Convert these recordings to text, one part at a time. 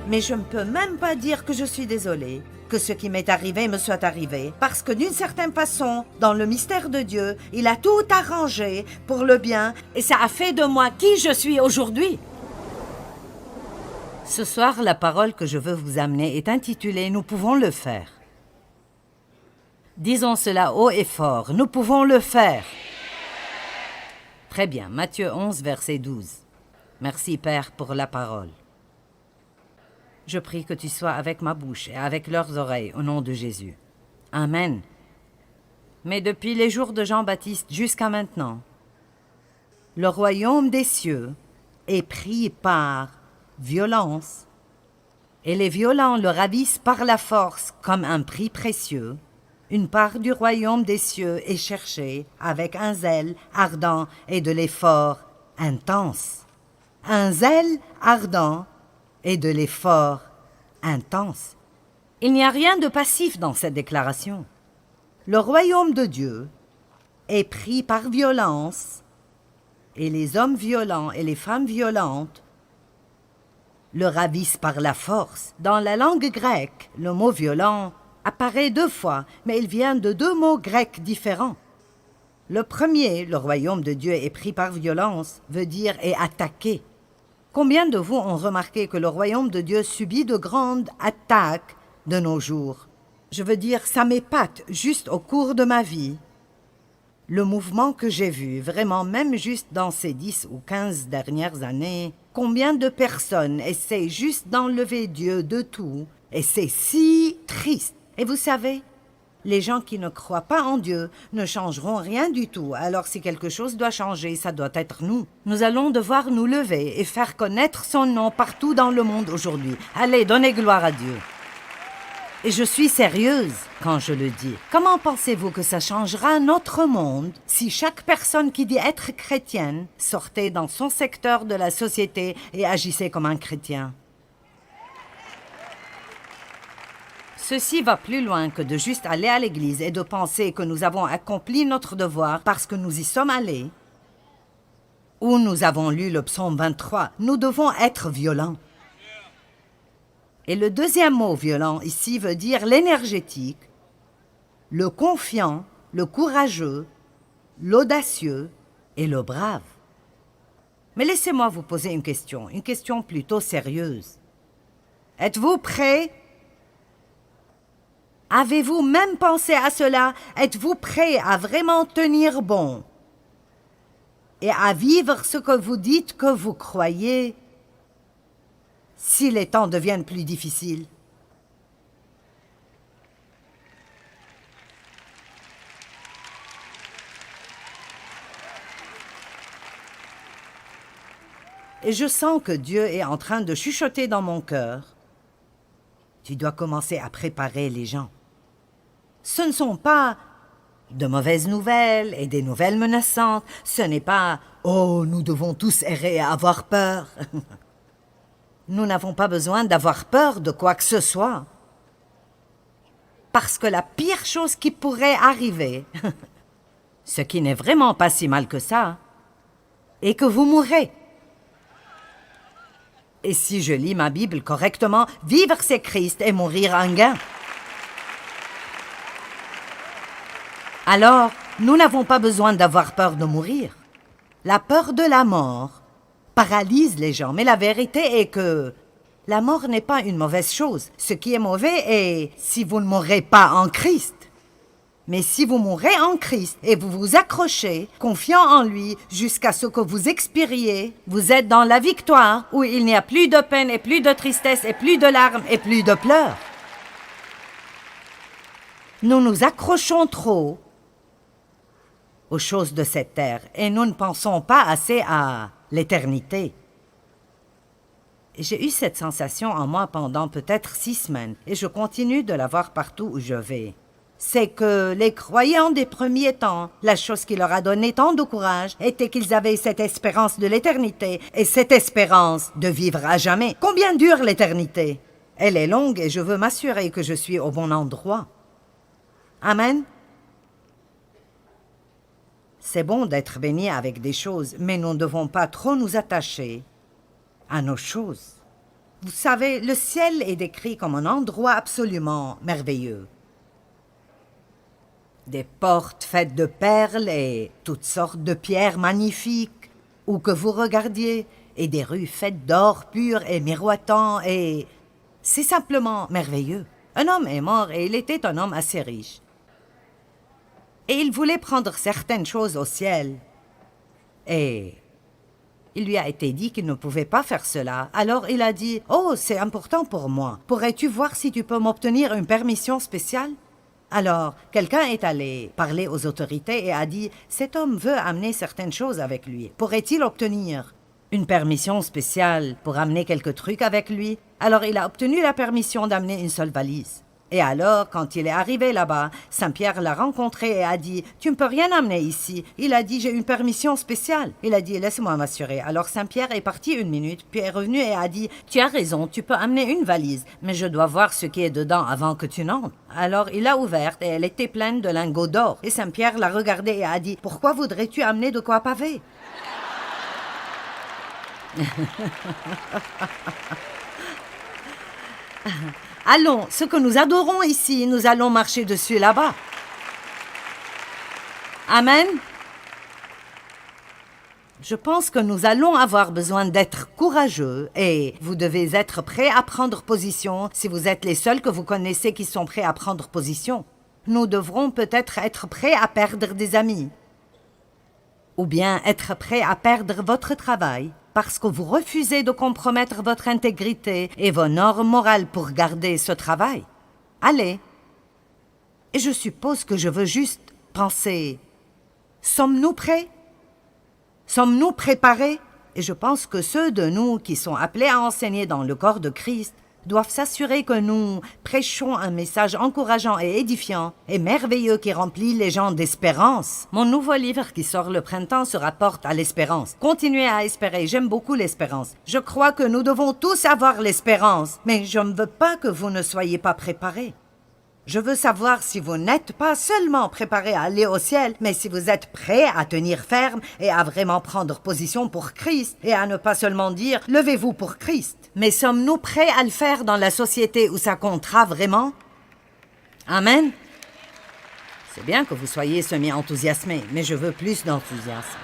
Mais je ne peux même pas dire que je suis désolée, que ce qui m'est arrivé me soit arrivé, parce que d'une certaine façon, dans le mystère de Dieu, il a tout arrangé pour le bien, et ça a fait de moi qui je suis aujourd'hui. Ce soir, la parole que je veux vous amener est intitulée « Nous pouvons le faire ». Disons cela haut et fort, nous pouvons le faire. Très bien, Matthieu 11, verset 12. Merci Père pour la parole. Je prie que tu sois avec ma bouche et avec leurs oreilles au nom de Jésus. Amen. Mais depuis les jours de Jean-Baptiste jusqu'à maintenant, le royaume des cieux est pris par violence, et les violents le ravissent par la force comme un prix précieux. Une part du royaume des cieux est cherchée avec un zèle ardent et de l'effort intense. Un zèle ardent et de l'effort intense. Il n'y a rien de passif dans cette déclaration. Le royaume de Dieu est pris par violence, et les hommes violents et les femmes violentes le ravissent par la force. Dans la langue grecque, le mot violent apparaît 2 fois, mais il vient de 2 mots grecs différents. Le premier, le royaume de Dieu est pris par violence, veut dire est attaqué. Combien de vous ont remarqué que le royaume de Dieu subit de grandes attaques de nos jours? Je veux dire, ça m'épate juste au cours de ma vie. Le mouvement que j'ai vu, vraiment même juste dans ces 10 ou 15 dernières années, combien de personnes essaient juste d'enlever Dieu de tout, et c'est si triste. Et vous savez, les gens qui ne croient pas en Dieu ne changeront rien du tout. Alors si quelque chose doit changer, ça doit être nous. Nous allons devoir nous lever et faire connaître son nom partout dans le monde aujourd'hui. Allez, donnez gloire à Dieu. Et je suis sérieuse quand je le dis. Comment pensez-vous que ça changera notre monde si chaque personne qui dit être chrétienne sortait dans son secteur de la société et agissait comme un chrétien? Ceci va plus loin que de juste aller à l'église et de penser que nous avons accompli notre devoir parce que nous y sommes allés. Ou nous avons lu le psaume 23. Nous devons être violents. Et le deuxième mot violent ici veut dire l'énergétique, le confiant, le courageux, l'audacieux et le brave. Mais laissez-moi vous poser une question plutôt sérieuse. Êtes-vous prêts? Avez-vous même pensé à cela? Êtes-vous prêt à vraiment tenir bon et à vivre ce que vous dites que vous croyez si les temps deviennent plus difficiles? Et je sens que Dieu est en train de chuchoter dans mon cœur. Tu dois commencer à préparer les gens. Ce ne sont pas de mauvaises nouvelles et des nouvelles menaçantes. Ce n'est pas « Oh, nous devons tous errer et avoir peur ». Nous n'avons pas besoin d'avoir peur de quoi que ce soit. Parce que la pire chose qui pourrait arriver, ce qui n'est vraiment pas si mal que ça, est que vous mourrez. Et si je lis ma Bible correctement, vivre c'est Christ et mourir un gain. Alors, nous n'avons pas besoin d'avoir peur de mourir. La peur de la mort paralyse les gens, mais la vérité est que la mort n'est pas une mauvaise chose. Ce qui est mauvais est si vous ne mourrez pas en Christ. Mais si vous mourrez en Christ et vous vous accrochez, confiant en lui, jusqu'à ce que vous expiriez, vous êtes dans la victoire où il n'y a plus de peine et plus de tristesse et plus de larmes et plus de pleurs. Nous nous accrochons trop aux choses de cette terre et nous ne pensons pas assez à l'éternité. J'ai eu cette sensation en moi pendant peut-être 6 semaines et je continue de l'avoir partout où je vais. C'est que les croyants des premiers temps, la chose qui leur a donné tant de courage était qu'ils avaient cette espérance de l'éternité et cette espérance de vivre à jamais. Combien dure l'éternité? Elle est longue et je veux m'assurer que je suis au bon endroit. Amen. C'est bon d'être béni avec des choses, mais nous ne devons pas trop nous attacher à nos choses. Vous savez, le ciel est décrit comme un endroit absolument merveilleux. Des portes faites de perles et toutes sortes de pierres magnifiques, où que vous regardiez, et des rues faites d'or pur et miroitant, et c'est simplement merveilleux. Un homme est mort et il était un homme assez riche. Et il voulait prendre certaines choses au ciel. Et il lui a été dit qu'il ne pouvait pas faire cela. Alors il a dit « Oh, c'est important pour moi. Pourrais-tu voir si tu peux m'obtenir une permission spéciale ?» Alors, quelqu'un est allé parler aux autorités et a dit « Cet homme veut amener certaines choses avec lui. Pourrait-il obtenir une permission spéciale pour amener quelques trucs avec lui ?» Alors il a obtenu la permission d'amener une seule valise. Et alors, quand il est arrivé là-bas, Saint-Pierre l'a rencontré et a dit « Tu ne peux rien amener ici. » Il a dit « J'ai une permission spéciale. » Il a dit « Laisse-moi m'assurer. » Alors Saint-Pierre est parti 1 minute, puis est revenu et a dit « Tu as raison, tu peux amener une valise, mais je dois voir ce qui est dedans avant que tu n'entres. » Alors il l'a ouverte et elle était pleine de lingots d'or. Et Saint-Pierre l'a regardée et a dit « Pourquoi voudrais-tu amener de quoi paver ?» Allons, ce que nous adorons ici, nous allons marcher dessus là-bas. Amen. Je pense que nous allons avoir besoin d'être courageux et vous devez être prêts à prendre position si vous êtes les seuls que vous connaissez qui sont prêts à prendre position. Nous devrons peut-être être prêts à perdre des amis. Ou bien être prêts à perdre votre travail parce que vous refusez de compromettre votre intégrité et vos normes morales pour garder ce travail. Allez. Et je suppose que je veux juste penser, sommes-nous prêts? Sommes-nous préparés? Et je pense que ceux de nous qui sont appelés à enseigner dans le corps de Christ doivent s'assurer que nous prêchons un message encourageant et édifiant et merveilleux qui remplit les gens d'espérance. Mon nouveau livre qui sort le printemps se rapporte à l'espérance. Continuez à espérer, j'aime beaucoup l'espérance. Je crois que nous devons tous avoir l'espérance, mais je ne veux pas que vous ne soyez pas préparés. Je veux savoir si vous n'êtes pas seulement préparés à aller au ciel, mais si vous êtes prêts à tenir ferme et à vraiment prendre position pour Christ et à ne pas seulement dire « levez-vous pour Christ ». Mais sommes-nous prêts à le faire dans la société où ça comptera vraiment? Amen. C'est bien que vous soyez semi-enthousiasmés, mais je veux plus d'enthousiasme.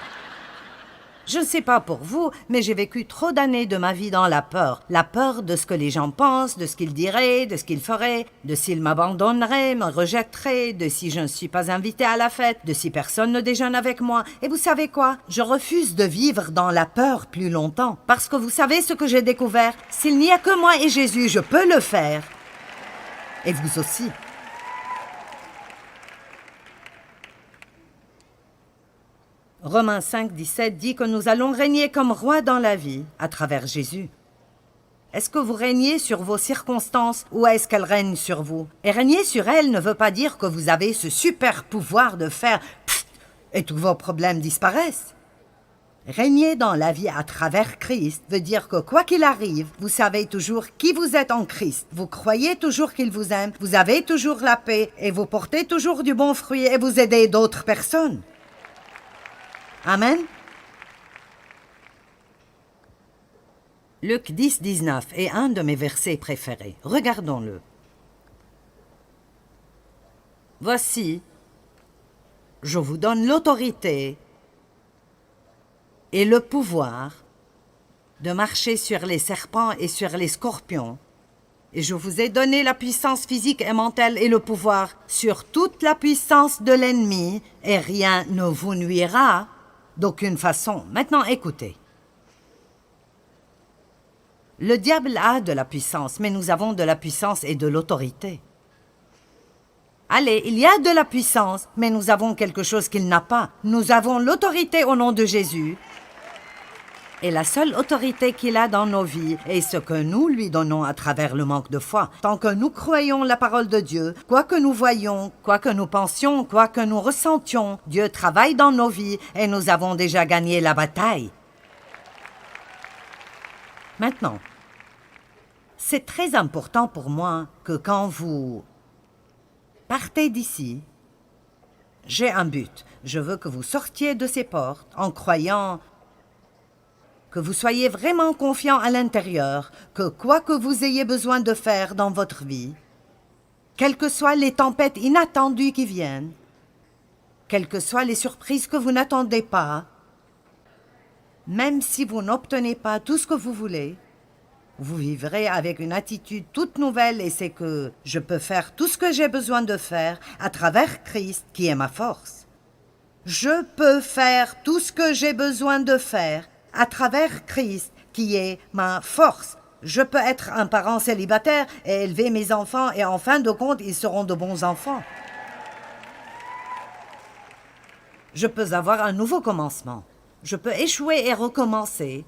Je ne sais pas pour vous, mais j'ai vécu trop d'années de ma vie dans la peur. La peur de ce que les gens pensent, de ce qu'ils diraient, de ce qu'ils feraient, de s'ils m'abandonneraient, me rejetteraient, de si je ne suis pas invité à la fête, de si personne ne déjeune avec moi. Et vous savez quoi? Je refuse de vivre dans la peur plus longtemps. Parce que vous savez ce que j'ai découvert? S'il n'y a que moi et Jésus, je peux le faire. Et vous aussi. Romains 5, 17 dit que nous allons régner comme rois dans la vie à travers Jésus. Est-ce que vous régnez sur vos circonstances ou est-ce qu'elles règnent sur vous? Et régner sur elles ne veut pas dire que vous avez ce super pouvoir de faire pfft et tous vos problèmes disparaissent. Régner dans la vie à travers Christ veut dire que quoi qu'il arrive, vous savez toujours qui vous êtes en Christ. Vous croyez toujours qu'il vous aime, vous avez toujours la paix et vous portez toujours du bon fruit et vous aidez d'autres personnes. Amen. Luc 10, 19 est un de mes versets préférés. Regardons-le. Voici, je vous donne l'autorité et le pouvoir de marcher sur les serpents et sur les scorpions. Et je vous ai donné la puissance physique et mentale et le pouvoir sur toute la puissance de l'ennemi, et rien ne vous nuira d'aucune façon. Maintenant, écoutez. Le diable a de la puissance, mais nous avons de la puissance et de l'autorité. Allez, il y a de la puissance, mais nous avons quelque chose qu'il n'a pas. Nous avons l'autorité au nom de Jésus. Et la seule autorité qu'il a dans nos vies est ce que nous lui donnons à travers le manque de foi. Tant que nous croyons la parole de Dieu, quoi que nous voyions, quoi que nous pensions, quoi que nous ressentions, Dieu travaille dans nos vies et nous avons déjà gagné la bataille. Maintenant, c'est très important pour moi que quand vous partez d'ici, j'ai un but. Je veux que vous sortiez de ces portes en croyant que vous soyez vraiment confiant à l'intérieur, que quoi que vous ayez besoin de faire dans votre vie, quelles que soient les tempêtes inattendues qui viennent, quelles que soient les surprises que vous n'attendez pas, même si vous n'obtenez pas tout ce que vous voulez, vous vivrez avec une attitude toute nouvelle et c'est que je peux faire tout ce que j'ai besoin de faire à travers Christ qui est ma force. Je peux faire tout ce que j'ai besoin de faire à travers Christ qui est ma force. Je peux être un parent célibataire et élever mes enfants et en fin de compte, ils seront de bons enfants. Je peux avoir un nouveau commencement. Je peux échouer et recommencer.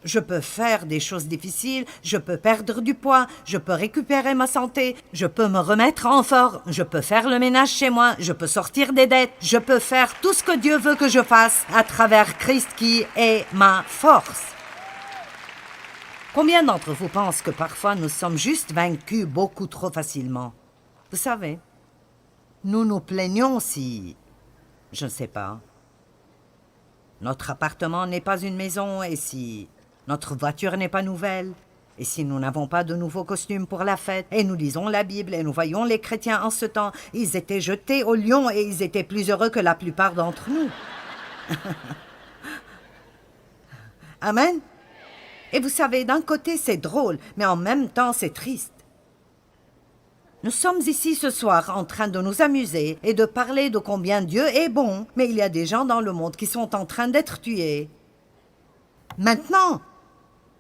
Je peux faire des choses difficiles, je peux perdre du poids, je peux récupérer ma santé, je peux me remettre en forme, je peux faire le ménage chez moi, je peux sortir des dettes, je peux faire tout ce que Dieu veut que je fasse à travers Christ qui est ma force. Combien d'entre vous pensent que parfois nous sommes juste vaincus beaucoup trop facilement? Vous savez, nous nous plaignons si, je ne sais pas, notre appartement n'est pas une maison et si notre voiture n'est pas nouvelle, et si nous n'avons pas de nouveaux costumes pour la fête, et nous lisons la Bible, et nous voyons les chrétiens en ce temps, ils étaient jetés au lion et ils étaient plus heureux que la plupart d'entre nous. Amen. Et vous savez, d'un côté c'est drôle, mais en même temps c'est triste. Nous sommes ici ce soir en train de nous amuser et de parler de combien Dieu est bon, mais il y a des gens dans le monde qui sont en train d'être tués. Maintenant,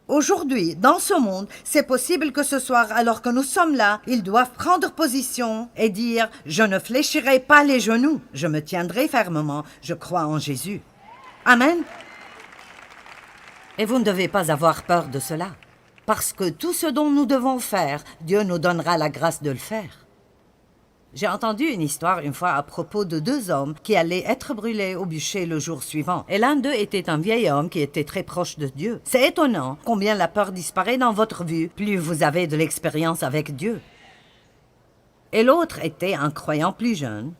aujourd'hui, dans ce monde, c'est possible que ce soir, alors que nous sommes là, ils doivent prendre position et dire « Je ne fléchirai pas les genoux, je me tiendrai fermement, je crois en Jésus. » Amen. Et vous ne devez pas avoir peur de cela, parce que tout ce dont nous devons faire, Dieu nous donnera la grâce de le faire. J'ai entendu une histoire une fois à propos de 2 hommes qui allaient être brûlés au bûcher le jour suivant. Et l'un d'eux était un vieil homme qui était très proche de Dieu. C'est étonnant combien la peur disparaît dans votre vue, plus vous avez de l'expérience avec Dieu. Et l'autre était un croyant plus jeune.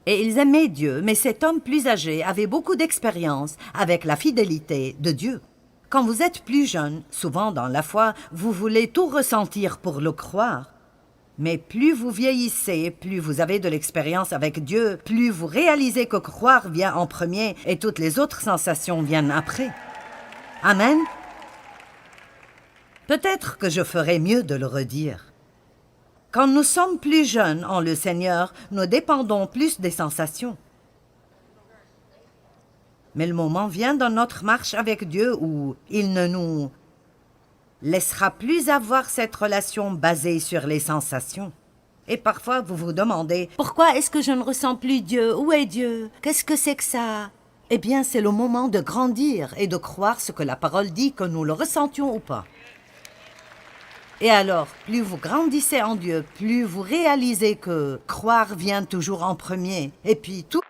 Et ils aimaient Dieu, mais cet homme plus âgé avait beaucoup d'expérience avec la fidélité de Dieu. Quand vous êtes plus jeune, souvent dans la foi, vous voulez tout ressentir pour le croire. Mais plus vous vieillissez, plus vous avez de l'expérience avec Dieu, plus vous réalisez que croire vient en premier et toutes les autres sensations viennent après. Amen. Peut-être que je ferais mieux de le redire. Quand nous sommes plus jeunes en le Seigneur, nous dépendons plus des sensations. Mais le moment vient dans notre marche avec Dieu où il ne nous laissera plus avoir cette relation basée sur les sensations. Et parfois, vous vous demandez « Pourquoi est-ce que je ne ressens plus Dieu? Où est Dieu? Qu'est-ce que c'est que ça ?» Eh bien, c'est le moment de grandir et de croire ce que la parole dit, que nous le ressentions ou pas. Et alors, plus vous grandissez en Dieu, plus vous réalisez que croire vient toujours en premier. Et puis tout...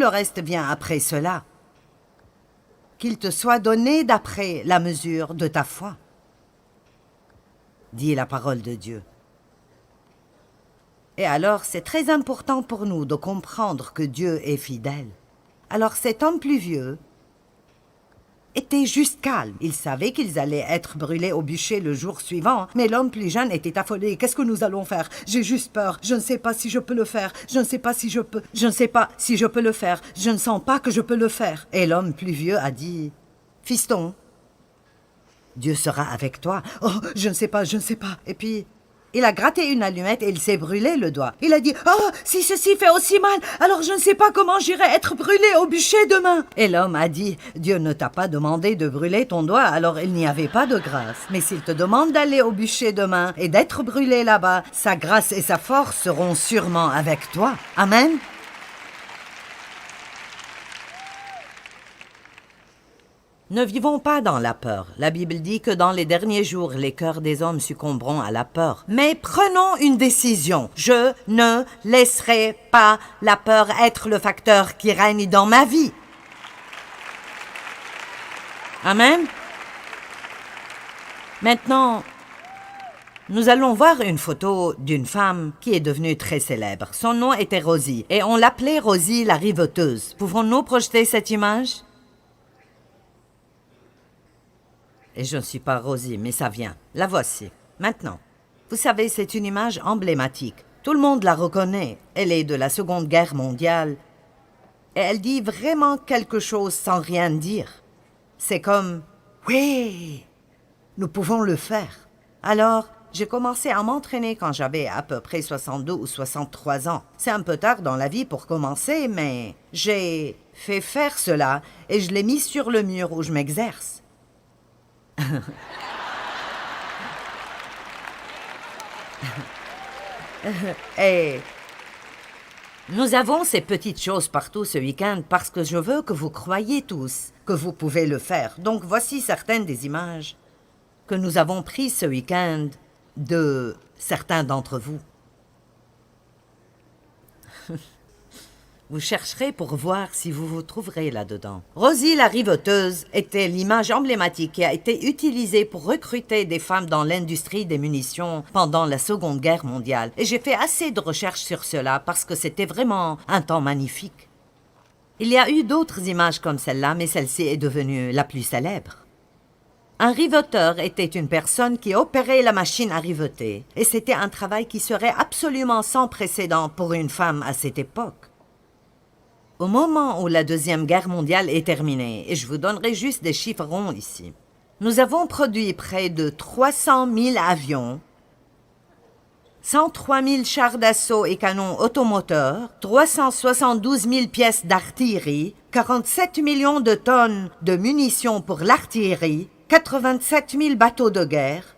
reste vient après cela. Qu'il te soit donné d'après la mesure de ta foi, dit la parole de Dieu. Et alors, c'est très important pour nous de comprendre que Dieu est fidèle. Alors cet homme plus vieux était juste calme. Il savait qu'ils allaient être brûlés au bûcher le jour suivant, mais l'homme plus jeune était affolé. « Qu'est-ce que nous allons faire? J'ai juste peur. Je ne sais pas si je peux le faire. Je ne sais pas si je peux. Je ne sais pas si je peux le faire. Je ne sens pas que je peux le faire. » Et l'homme plus vieux a dit, « Fiston, Dieu sera avec toi. »« Oh, je ne sais pas, je ne sais pas. » Et puis, il a gratté une allumette et il s'est brûlé le doigt. Il a dit « Oh, si ceci fait aussi mal, alors je ne sais pas comment j'irai être brûlé au bûcher demain. » Et l'homme a dit « Dieu ne t'a pas demandé de brûler ton doigt, alors il n'y avait pas de grâce. Mais s'il te demande d'aller au bûcher demain et d'être brûlé là-bas, sa grâce et sa force seront sûrement avec toi. Amen. » Ne vivons pas dans la peur. La Bible dit que dans les derniers jours, les cœurs des hommes succomberont à la peur. Mais prenons une décision. Je ne laisserai pas la peur être le facteur qui règne dans ma vie. Amen. Maintenant, nous allons voir une photo d'une femme qui est devenue très célèbre. Son nom était Rosie et on l'appelait Rosie la riveteuse. Pouvons-nous projeter cette image? Et je ne suis pas Rosie, mais ça vient. La voici. Maintenant, vous savez, c'est une image emblématique. Tout le monde la reconnaît. Elle est de la Seconde Guerre mondiale. Et elle dit vraiment quelque chose sans rien dire. C'est comme « Oui, nous pouvons le faire. » Alors, j'ai commencé à m'entraîner quand j'avais à peu près 62 ou 63 ans. C'est un peu tard dans la vie pour commencer, mais j'ai fait faire cela et je l'ai mis sur le mur où je m'exerce. Et nous avons ces petites choses partout ce week-end parce que je veux que vous croyiez tous que vous pouvez le faire. Donc voici certaines des images que nous avons prises ce week-end de certains d'entre vous. Vous chercherez pour voir si vous vous trouverez là-dedans. Rosie la riveteuse était l'image emblématique qui a été utilisée pour recruter des femmes dans l'industrie des munitions pendant la Seconde Guerre mondiale. Et j'ai fait assez de recherches sur cela parce que c'était vraiment un temps magnifique. Il y a eu d'autres images comme celle-là, mais celle-ci est devenue la plus célèbre. Un riveteur était une personne qui opérait la machine à riveter, et c'était un travail qui serait absolument sans précédent pour une femme à cette époque. Au moment où la Deuxième Guerre mondiale est terminée, et je vous donnerai juste des chiffres ronds ici, nous avons produit près de 300 000 avions, 103 000 chars d'assaut et canons automoteurs, 372 000 pièces d'artillerie, 47 millions de tonnes de munitions pour l'artillerie, 87 000 bateaux de guerre,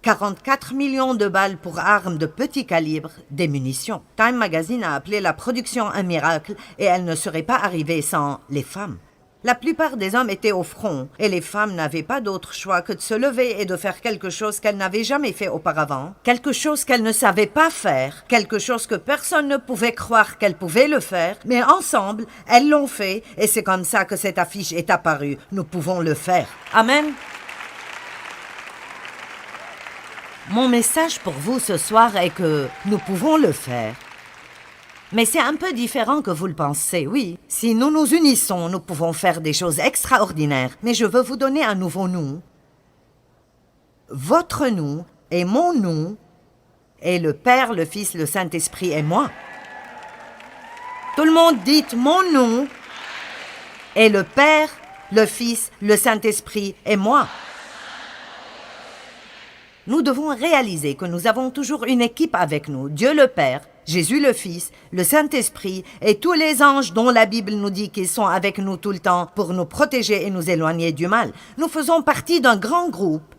44 millions de balles pour armes de petit calibre, des munitions. Time Magazine a appelé la production un miracle et elle ne serait pas arrivée sans les femmes. La plupart des hommes étaient au front et les femmes n'avaient pas d'autre choix que de se lever et de faire quelque chose qu'elles n'avaient jamais fait auparavant, quelque chose qu'elles ne savaient pas faire, quelque chose que personne ne pouvait croire qu'elles pouvaient le faire, mais ensemble, elles l'ont fait et c'est comme ça que cette affiche est apparue. Nous pouvons le faire. Amen. Mon message pour vous ce soir est que nous pouvons le faire. Mais c'est un peu différent que vous le pensez, oui. Si nous nous unissons, nous pouvons faire des choses extraordinaires. Mais je veux vous donner un nouveau nous. Votre nous et mon nous est le Père, le Fils, le Saint-Esprit et moi. Tout le monde dit mon nous est le Père, le Fils, le Saint-Esprit et moi. Nous devons réaliser que nous avons toujours une équipe avec nous, Dieu le Père, Jésus le Fils, le Saint-Esprit et tous les anges dont la Bible nous dit qu'ils sont avec nous tout le temps pour nous protéger et nous éloigner du mal. Nous faisons partie d'un grand groupe.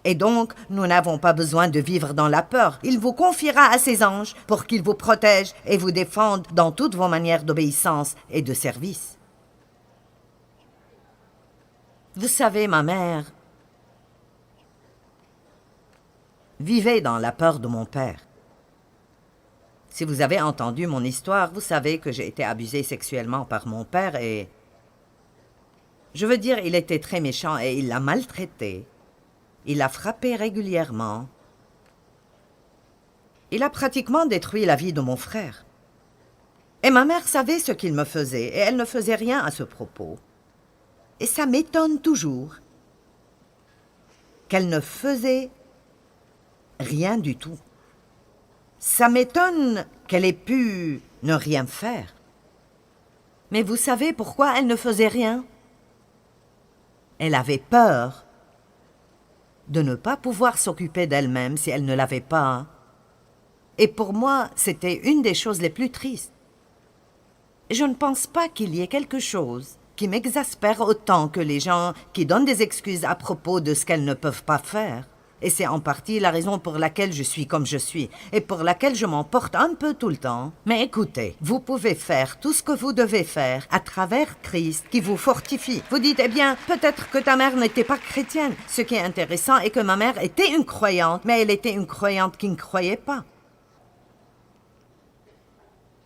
Et donc, nous n'avons pas besoin de vivre dans la peur. Il vous confiera à ses anges pour qu'ils vous protègent et vous défendent dans toutes vos manières d'obéissance et de service. Vous savez, ma mère vivait dans la peur de mon père. Si vous avez entendu mon histoire, vous savez que j'ai été abusée sexuellement par mon père et... Je veux dire, il était très méchant et il l'a maltraitée. Il l'a frappée régulièrement. Il a pratiquement détruit la vie de mon frère. Et ma mère savait ce qu'il me faisait et elle ne faisait rien à ce propos. Et ça m'étonne toujours qu'elle ne faisait rien du tout. Ça m'étonne qu'elle ait pu ne rien faire. Mais vous savez pourquoi elle ne faisait rien? Elle avait peur de ne pas pouvoir s'occuper d'elle-même si elle ne l'avait pas. Et pour moi, c'était une des choses les plus tristes. Et je ne pense pas qu'il y ait quelque chose qui m'exaspère autant que les gens qui donnent des excuses à propos de ce qu'elles ne peuvent pas faire. Et c'est en partie la raison pour laquelle je suis comme je suis et pour laquelle je m'emporte un peu tout le temps. Mais écoutez, vous pouvez faire tout ce que vous devez faire à travers Christ qui vous fortifie. Vous dites, eh bien, peut-être que ta mère n'était pas chrétienne. Ce qui est intéressant est que ma mère était une croyante, mais elle était une croyante qui ne croyait pas.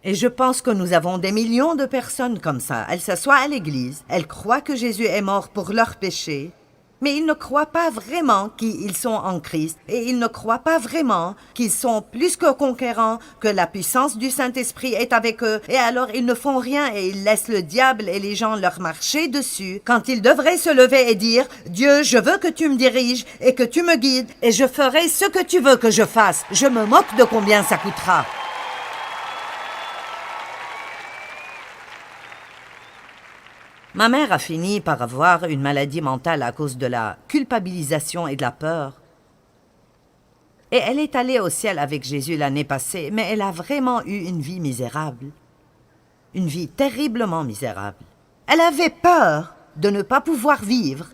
Et je pense que nous avons des millions de personnes comme ça. Elles s'assoient à l'église, elles croient que Jésus est mort pour leurs péchés, mais ils ne croient pas vraiment qu'ils sont en Christ et ils ne croient pas vraiment qu'ils sont plus que conquérants, que la puissance du Saint-Esprit est avec eux et alors ils ne font rien et ils laissent le diable et les gens leur marcher dessus quand ils devraient se lever et dire « Dieu, je veux que tu me diriges et que tu me guides et je ferai ce que tu veux que je fasse. Je me moque de combien ça coûtera. » Ma mère a fini par avoir une maladie mentale à cause de la culpabilisation et de la peur. Et elle est allée au ciel avec Jésus l'année passée, mais elle a vraiment eu une vie misérable. Une vie terriblement misérable. Elle avait peur de ne pas pouvoir vivre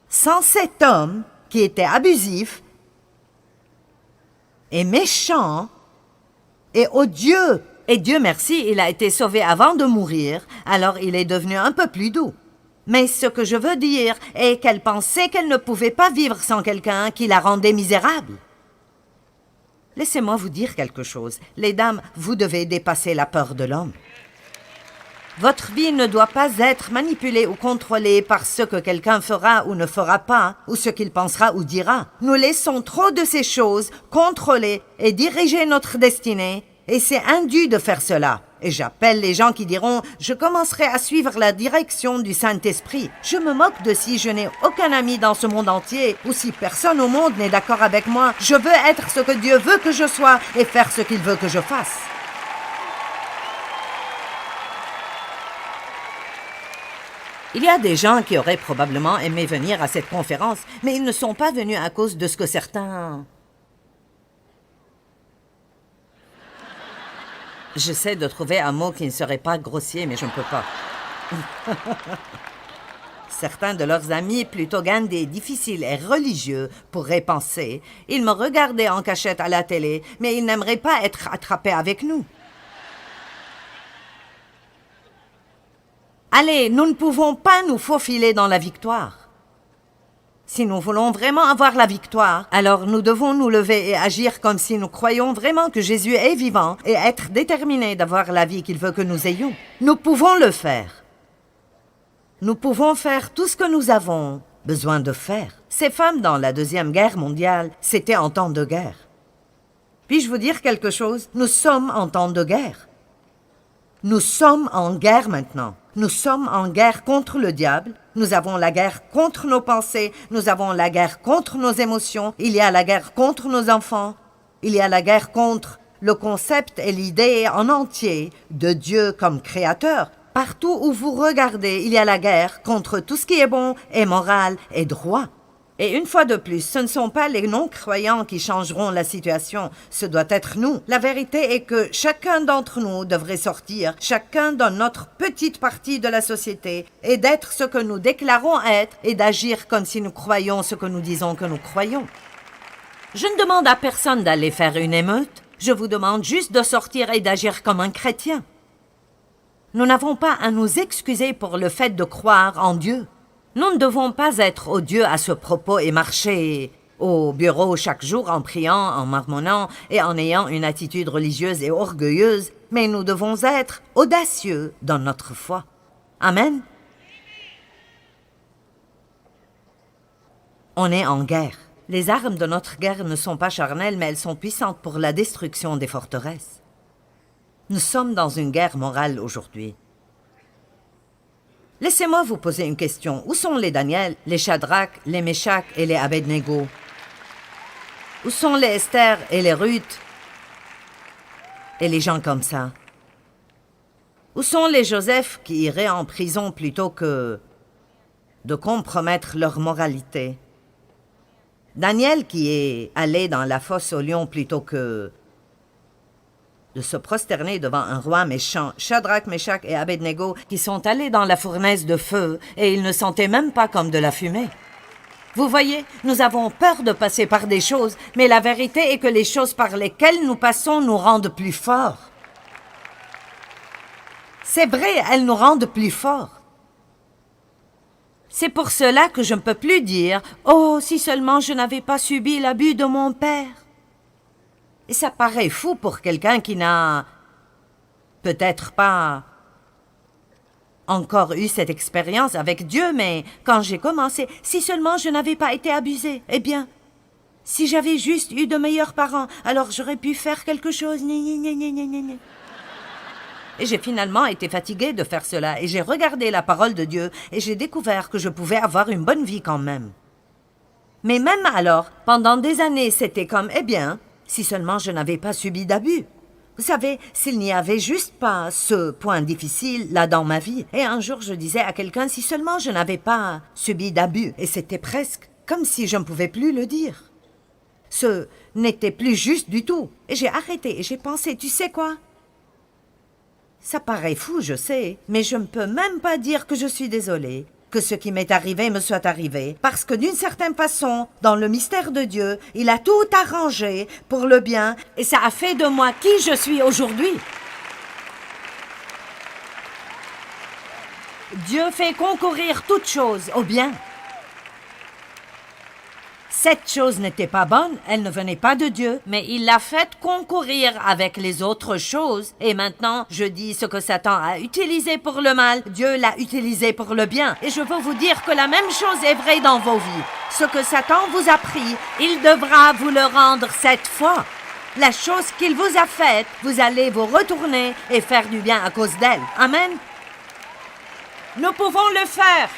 sans cet homme qui était abusif et méchant et odieux. Et Dieu merci, il a été sauvé avant de mourir, alors il est devenu un peu plus doux. Mais ce que je veux dire est qu'elle pensait qu'elle ne pouvait pas vivre sans quelqu'un qui la rendait misérable. Laissez-moi vous dire quelque chose. Les dames, vous devez dépasser la peur de l'homme. Votre vie ne doit pas être manipulée ou contrôlée par ce que quelqu'un fera ou ne fera pas, ou ce qu'il pensera ou dira. Nous laissons trop de ces choses contrôler et diriger notre destinée. Et c'est indu de faire cela. Et j'appelle les gens qui diront « Je commencerai à suivre la direction du Saint-Esprit. » Je me moque de si je n'ai aucun ami dans ce monde entier ou si personne au monde n'est d'accord avec moi. Je veux être ce que Dieu veut que je sois et faire ce qu'il veut que je fasse. Il y a des gens qui auraient probablement aimé venir à cette conférence, mais ils ne sont pas venus à cause de ce que certains... J'essaie de trouver un mot qui ne serait pas grossier, mais je ne peux pas. Certains de leurs amis, plutôt gandés, difficiles et religieux, pourraient penser. Ils me regardaient en cachette à la télé, mais ils n'aimeraient pas être attrapés avec nous. Allez, nous ne pouvons pas nous faufiler dans la victoire. Si nous voulons vraiment avoir la victoire, alors nous devons nous lever et agir comme si nous croyons vraiment que Jésus est vivant et être déterminés d'avoir la vie qu'il veut que nous ayons. Nous pouvons le faire. Nous pouvons faire tout ce que nous avons besoin de faire. Ces femmes dans la Deuxième Guerre mondiale, c'était en temps de guerre. Puis-je vous dire quelque chose? Nous sommes en temps de guerre. Nous sommes en guerre maintenant. Nous sommes en guerre contre le diable. Nous avons la guerre contre nos pensées. Nous avons la guerre contre nos émotions. Il y a la guerre contre nos enfants. Il y a la guerre contre le concept et l'idée en entier de Dieu comme créateur. Partout où vous regardez, il y a la guerre contre tout ce qui est bon et moral et droit. Et une fois de plus, ce ne sont pas les non-croyants qui changeront la situation, ce doit être nous. La vérité est que chacun d'entre nous devrait sortir, chacun dans notre petite partie de la société, et d'être ce que nous déclarons être, et d'agir comme si nous croyions ce que nous disons que nous croyons. Je ne demande à personne d'aller faire une émeute, je vous demande juste de sortir et d'agir comme un chrétien. Nous n'avons pas à nous excuser pour le fait de croire en Dieu. Nous ne devons pas être odieux à ce propos et marcher au bureau chaque jour en priant, en marmonnant et en ayant une attitude religieuse et orgueilleuse, mais nous devons être audacieux dans notre foi. Amen. On est en guerre. Les armes de notre guerre ne sont pas charnelles, mais elles sont puissantes pour la destruction des forteresses. Nous sommes dans une guerre morale aujourd'hui. Laissez-moi vous poser une question. Où sont les Daniel, les Shadrach, les Meshach et les Abednego? Où sont les Esther et les Ruth et les gens comme ça? Où sont les Joseph qui iraient en prison plutôt que de compromettre leur moralité? Daniel qui est allé dans la fosse aux lions plutôt que de se prosterner devant un roi méchant. Shadrach, Meshach et Abednego qui sont allés dans la fournaise de feu et ils ne sentaient même pas comme de la fumée. Vous voyez, nous avons peur de passer par des choses, mais la vérité est que les choses par lesquelles nous passons nous rendent plus forts. C'est vrai, elles nous rendent plus forts. C'est pour cela que je ne peux plus dire « Oh, si seulement je n'avais pas subi l'abus de mon père ». Et ça paraît fou pour quelqu'un qui n'a peut-être pas encore eu cette expérience avec Dieu, mais quand j'ai commencé, si seulement je n'avais pas été abusée, eh bien, si j'avais juste eu de meilleurs parents, alors j'aurais pu faire quelque chose. Et j'ai finalement été fatiguée de faire cela, et j'ai regardé la parole de Dieu, et j'ai découvert que je pouvais avoir une bonne vie quand même. Mais même alors, pendant des années, c'était comme, eh bien, si seulement je n'avais pas subi d'abus. Vous savez, s'il n'y avait juste pas ce point difficile là dans ma vie, et un jour je disais à quelqu'un, si seulement je n'avais pas subi d'abus, et c'était presque comme si je ne pouvais plus le dire. Ce n'était plus juste du tout, et j'ai arrêté, et j'ai pensé, tu sais quoi? Ça paraît fou, je sais, mais je ne peux même pas dire que je suis désolée, que ce qui m'est arrivé me soit arrivé, parce que d'une certaine façon, dans le mystère de Dieu, il a tout arrangé pour le bien, et ça a fait de moi qui je suis aujourd'hui. Dieu fait concourir toutes choses au bien. Cette chose n'était pas bonne, elle ne venait pas de Dieu, mais il l'a faite concourir avec les autres choses. Et maintenant, je dis ce que Satan a utilisé pour le mal, Dieu l'a utilisé pour le bien. Et je veux vous dire que la même chose est vraie dans vos vies. Ce que Satan vous a pris, il devra vous le rendre cette fois. La chose qu'il vous a faite, vous allez vous retourner et faire du bien à cause d'elle. Amen. Nous pouvons le faire.